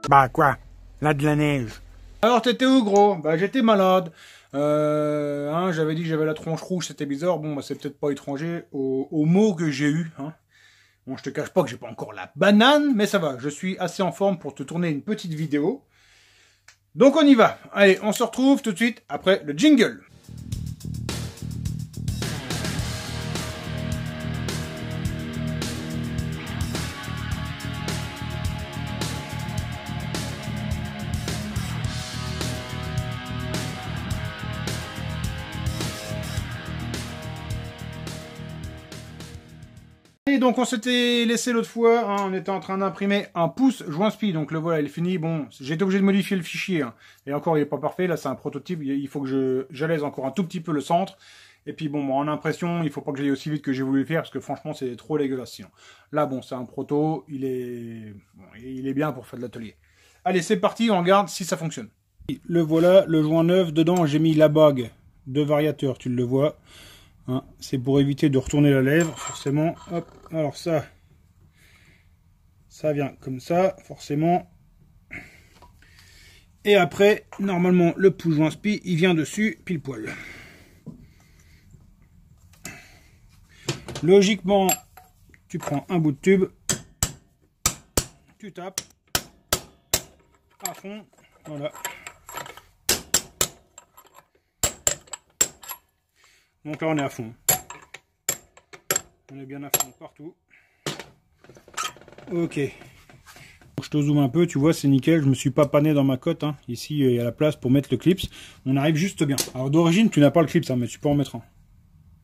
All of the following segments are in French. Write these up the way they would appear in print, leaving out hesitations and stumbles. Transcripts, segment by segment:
Bah quoi? Là de la neige. Alors t'étais où gros? Bah j'étais malade. J'avais dit que j'avais la tronche rouge, c'était bizarre. Bon bah c'est peut-être pas étranger aux mots que j'ai eu. Hein. Bon je te cache pas que j'ai pas encore la banane, mais ça va. Je suis assez en forme pour te tourner une petite vidéo. Donc on y va. Allez, on se retrouve tout de suite après le jingle. Et donc on s'était laissé l'autre fois, hein, on était en train d'imprimer un pouce joint spi, donc le voilà il est fini, bon j'ai été obligé de modifier le fichier, hein. Et encore il n'est pas parfait, là c'est un prototype, il faut que j'alaise encore un tout petit peu le centre, et puis bon en impression il faut pas que j'aille aussi vite que j'ai voulu le faire, parce que franchement c'est trop dégueulasse sinon. Là bon c'est un proto, il est bien pour faire de l'atelier. Allez c'est parti, on regarde si ça fonctionne. Le voilà, le joint neuf, dedans j'ai mis la bague de variateur, tu le vois. Hein, c'est pour éviter de retourner la lèvre, forcément. Hop, alors ça vient comme ça, forcément. Et après, normalement, le pouce joint spi, il vient dessus, pile poil. Logiquement, tu prends un bout de tube, tu tapes à fond, voilà. Donc là, on est à fond. On est bien à fond partout. Ok. Je te zoome un peu, tu vois, c'est nickel. Je me suis pas pané dans ma cote. Hein. Ici, il y a la place pour mettre le clips. On arrive juste bien. Alors d'origine, tu n'as pas le clips, hein, mais tu peux en mettre un.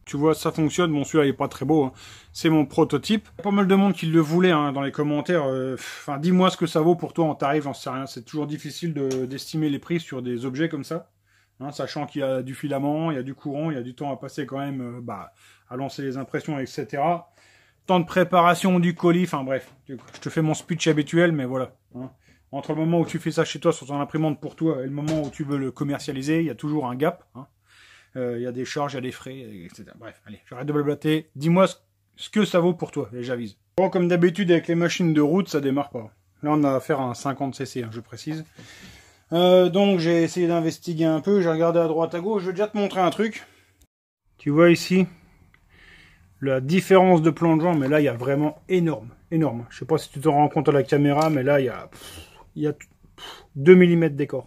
Tu vois, ça fonctionne. Bon, celui-là, il est pas très beau. Hein. C'est mon prototype. Pas mal de monde qui le voulait hein, dans les commentaires. Enfin, dis-moi ce que ça vaut pour toi en tarif, j'en sais rien. C'est toujours difficile d'estimer les prix sur des objets comme ça. Hein, sachant qu'il y a du filament, il y a du courant, il y a du temps à passer quand même à lancer les impressions, etc. Temps de préparation du colis, enfin bref, je te fais mon speech habituel, mais voilà. Hein. Entre le moment où tu fais ça chez toi sur ton imprimante pour toi et le moment où tu veux le commercialiser, il y a toujours un gap. Hein. Il y a des charges, il y a des frais, etc. Bref, allez, j'arrête de blablater. Dis-moi ce que ça vaut pour toi, et j'avise. Bon, comme d'habitude avec les machines de route, ça démarre pas. Là, on a affaire à un 50 cc, hein, je précise. Donc j'ai essayé d'investiguer un peu, j'ai regardé à droite à gauche, je vais déjà te montrer un truc. Tu vois ici la différence de plan de joint, mais là il y a vraiment énorme. Je sais pas si tu te rends compte à la caméra, mais là il y a 2 mm d'écart.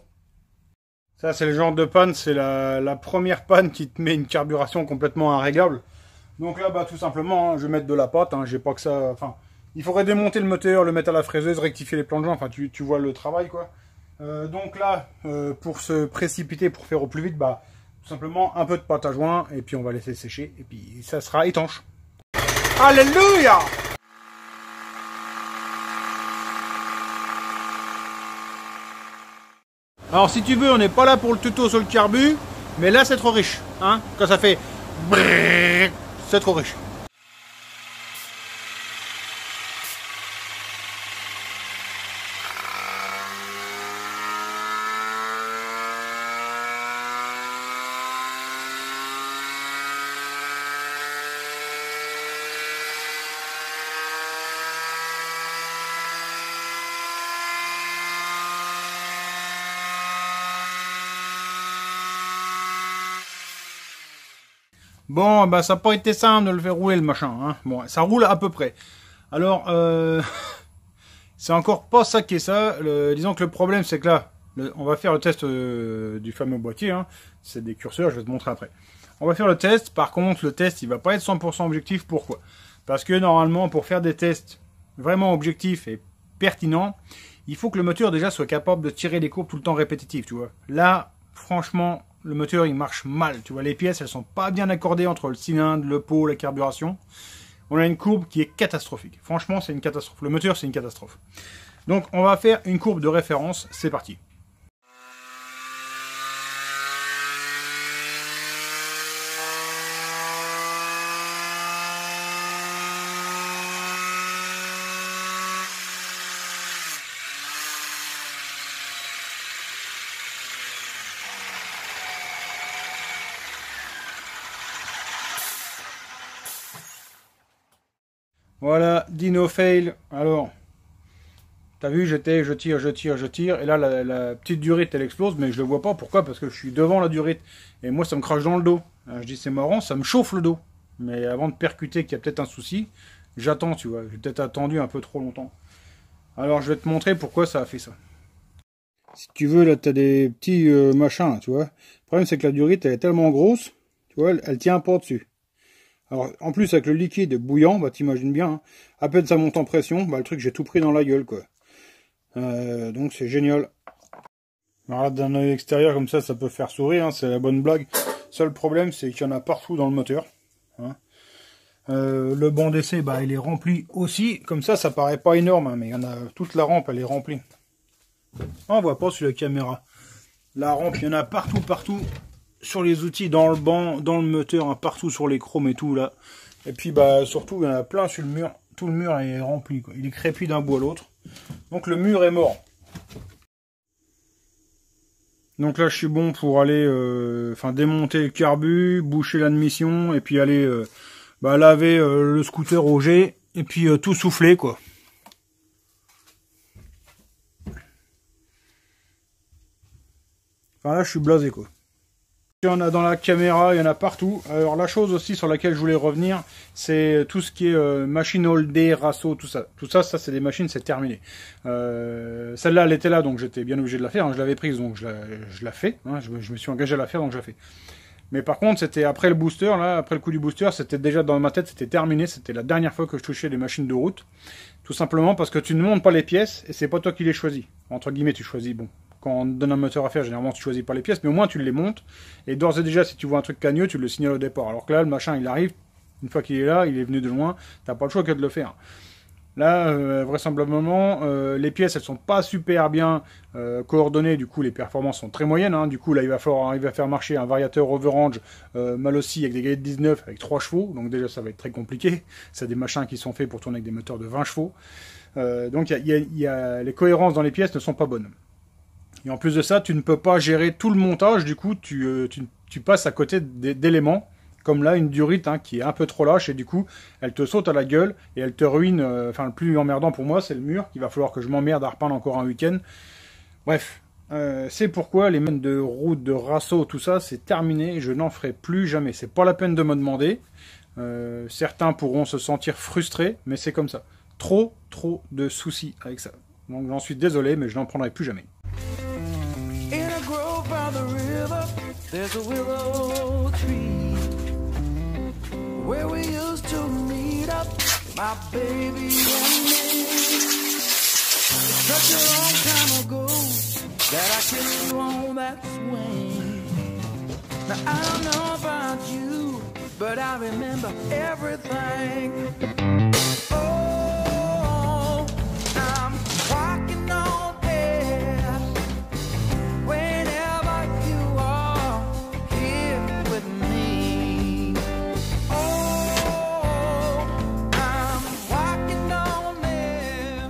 Ça c'est le genre de panne, c'est la première panne qui te met une carburation complètement irréglable. Donc là tout simplement, hein, je vais mettre de la pâte, hein, j'ai pas que ça. Enfin, il faudrait démonter le moteur, le mettre à la fraiseuse, rectifier les plans de joint, enfin tu vois le travail quoi. Donc là, pour se précipiter, pour faire au plus vite, tout simplement un peu de pâte à joint, et puis on va laisser sécher, et puis ça sera étanche. Alléluia! Alors si tu veux, on n'est pas là pour le tuto sur le carbu, mais là c'est trop riche. Hein? Quand ça fait brrr, c'est trop riche. Bon, ça n'a pas été simple de le faire rouler le machin. Hein. Bon, ça roule à peu près. Alors, c'est encore pas ça qui est ça. Disons que le problème, c'est que là, on va faire le test du fameux boîtier. Hein. C'est des curseurs, je vais te montrer après. On va faire le test. Par contre, le test, il va pas être 100% objectif. Pourquoi? Parce que normalement, pour faire des tests vraiment objectifs et pertinents, il faut que le moteur déjà soit capable de tirer des courbes tout le temps répétitives, tu vois. Là, franchement, le moteur il marche mal, tu vois, les pièces elles sont pas bien accordées entre le cylindre, le pot, la carburation. On a une courbe qui est catastrophique. Franchement, c'est une catastrophe. Le moteur, c'est une catastrophe. Donc, on va faire une courbe de référence. C'est parti. Voilà, Dino Fail. Alors, T'as vu, je tire, et là la petite durite elle explose, mais je le vois pas. Pourquoi? Parce que je suis devant la durite. Et moi ça me crache dans le dos. Je dis c'est marrant, ça me chauffe le dos. Mais avant de percuter qu'il y a peut-être un souci, j'attends, tu vois. J'ai peut-être attendu un peu trop longtemps. Alors je vais te montrer pourquoi ça a fait ça. Si tu veux, là t'as des petits machins, tu vois. Le problème c'est que la durite elle est tellement grosse, tu vois, elle tient pas dessus. Alors en plus avec le liquide bouillant, bah t'imagines bien, hein, à peine ça monte en pression, bah le truc j'ai tout pris dans la gueule quoi. Donc c'est génial. Alors là, d'un œil extérieur comme ça peut faire sourire, hein, c'est la bonne blague. Seul problème, c'est qu'il y en a partout dans le moteur. Hein. Le banc d'essai, bah, il est rempli aussi. Comme ça paraît pas énorme, hein, mais il y en a toute la rampe, elle est remplie. On voit pas sur la caméra. La rampe, il y en a partout, sur les outils, dans le banc, dans le moteur, hein, partout sur les chromes et tout là. Et puis bah surtout, il y en a plein sur le mur. Tout le mur est rempli, quoi. Il est crépi d'un bout à l'autre. Donc le mur est mort. Donc là je suis bon pour aller démonter le carbu, boucher l'admission et puis aller laver le scooter au jet et puis tout souffler quoi. Enfin là je suis blasé quoi. Il y en a dans la caméra, il y en a partout. Alors la chose aussi sur laquelle je voulais revenir, c'est tout ce qui est machine holdée, rasso, tout ça. Tout ça, c'est des machines, c'est terminé. Celle-là, elle était là, donc j'étais bien obligé de la faire. Hein. Je l'avais prise, donc je la fais. Hein. Je me suis engagé à la faire, donc je la fais. Mais par contre, c'était après le booster, là, après le coup du booster, c'était déjà dans ma tête, c'était terminé. C'était la dernière fois que je touchais les machines de route. Tout simplement parce que tu ne montes pas les pièces et c'est pas toi qui les choisis. Entre guillemets, tu choisis, bon. Quand on te donne un moteur à faire, généralement tu choisis pas les pièces, mais au moins tu les montes. Et d'ores et déjà, si tu vois un truc cagneux, tu le signales au départ. Alors que là, le machin, il arrive, une fois qu'il est là, il est venu de loin, t'as pas le choix que de le faire. Là, vraisemblablement, les pièces, elles sont pas super bien coordonnées, du coup les performances sont très moyennes. Hein. Du coup, là, il va falloir arriver à faire marcher un variateur overrange mal aussi avec des galettes 19 avec 3 chevaux. Donc déjà, ça va être très compliqué. C'est des machins qui sont faits pour tourner avec des moteurs de 20 chevaux. Donc les cohérences dans les pièces ne sont pas bonnes. Et en plus de ça, tu ne peux pas gérer tout le montage, du coup, tu passes à côté d'éléments, comme là, une durite hein, qui est un peu trop lâche, et du coup, elle te saute à la gueule, et elle te ruine, le plus emmerdant pour moi, c'est le mur, qu'il va falloir que je m'emmerde à repeindre encore un week-end. Bref, c'est pourquoi les mènes de route, de rasso, tout ça, c'est terminé, je n'en ferai plus jamais. C'est pas la peine de me demander. Certains pourront se sentir frustrés, mais c'est comme ça. Trop de soucis avec ça. Donc j'en suis désolé, mais je n'en prendrai plus jamais. By the river, there's a willow tree where we used to meet up, my baby and me. It's such a long time ago that I kissed you on that swing. Now I don't know about you, but I remember everything. Oh, I'm walking on air whenever you are here with me. Oh, I'm walking on air.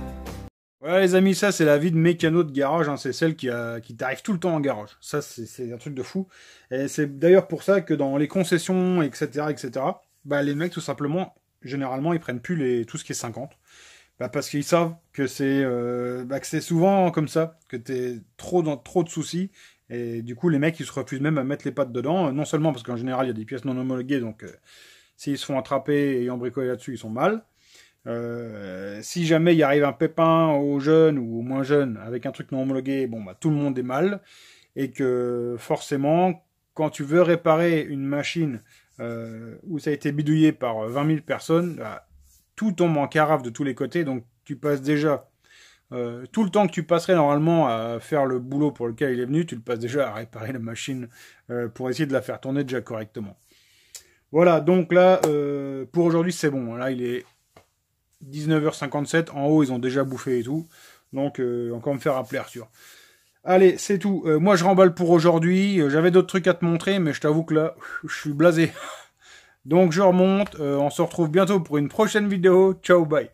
Voilà les amis, ça c'est la vie de mécano de garage, hein. C'est celle qui t'arrive tout le temps en garage. Ça c'est un truc de fou. Et c'est d'ailleurs pour ça que dans les concessions, etc., bah les mecs tout simplement, généralement ils prennent plus tout ce qui est 50. Bah parce qu'ils savent que c'est souvent comme ça, que t'es trop de soucis. Et du coup les mecs ils se refusent même à mettre les pattes dedans. Non seulement parce qu'en général il y a des pièces non homologuées, donc s'ils se font attraper et embricoler là-dessus, ils sont mal. Si jamais il arrive un pépin aux jeunes ou aux moins jeunes avec un truc non homologué, bon bah tout le monde est mal. Et que forcément, quand tu veux réparer une machine où ça a été bidouillé par 20 000 personnes, bah, tout tombe en carafe de tous les côtés. Donc tu passes déjà tout le temps que tu passerais normalement à faire le boulot pour lequel il est venu, tu le passes déjà à réparer la machine pour essayer de la faire tourner déjà correctement. Voilà, donc là, pour aujourd'hui c'est bon. Là il est 19h57, en haut ils ont déjà bouffé et tout, donc encore me faire appeler Arthur. Allez, c'est tout, moi je remballe pour aujourd'hui, j'avais d'autres trucs à te montrer, mais je t'avoue que là, je suis blasé. Donc je remonte, on se retrouve bientôt pour une prochaine vidéo, ciao, bye.